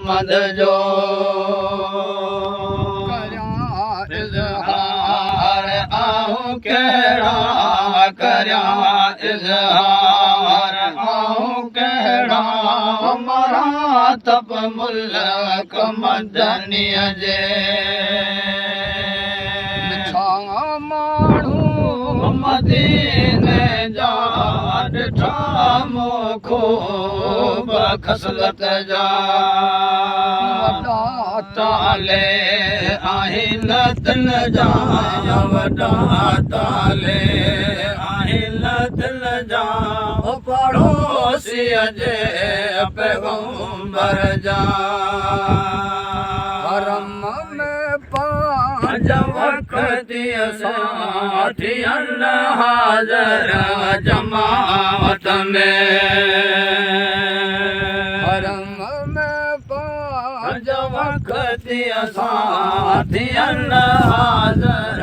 मोहम्मद जो करया इज़हार आऊं कहिड़ा करया इज़हार आऊं कहिड़ा मरातब मुल्क मदनीअ जे माण्हू मदीने जा ॾिठा मूं ख़ूब ख़सलत जा वॾा ताले आहिनि दिल जा वॾा ताले आहिनि दिल जा पड़ोसीअ जे पैगंबर जा हरम में पांच वक़्त साथियन हाज़िर जमात में हरम में पांच वक़्त साथियन हाज़िर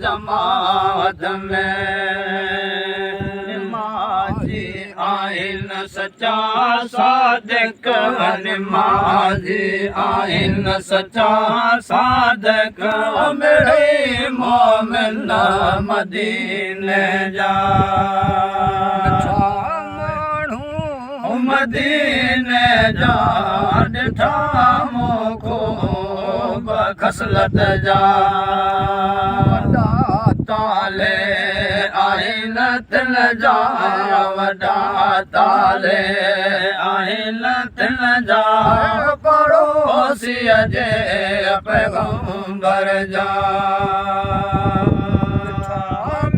जमात में निमाज़ी आहिनि सच्चा सादिक निमाज़ी आहिनि सच्चा सादिक मिड़े मोमिन मदीने जा माण्हू मदीने जा ॾिठा मूं ख़ूब ख़सलत जा वॾा ताले आहिनि दिल जा वॾा ताले आहिनि दिल जा पड़ोसीअ जे पैगंबर जा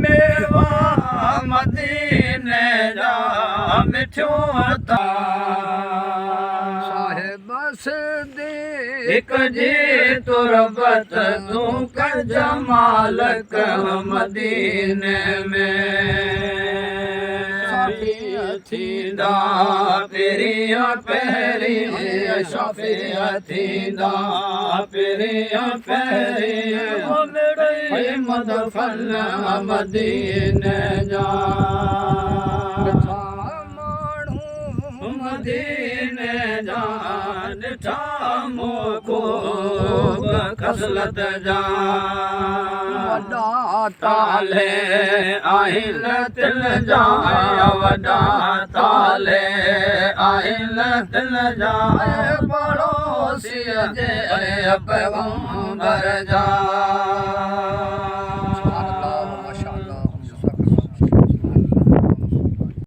मेवा मदीने जा मिठियूं अता साहिब सिद्दीक़ जी तुरबत तूं कज मालिक मदीने में थींदा पहिरियां पहिरीं शफ़ीअ थींदा पहिरियां पहिरीं मदफ़न मदीने जा माण्हू मदीने जा ॾिठा मूं ख़ूब ख़सलत जा वॾा ताले आहिनि दिल जा वॾा ताले आहिनि दिल जा पड़ोसीअ जे पैगंबर जा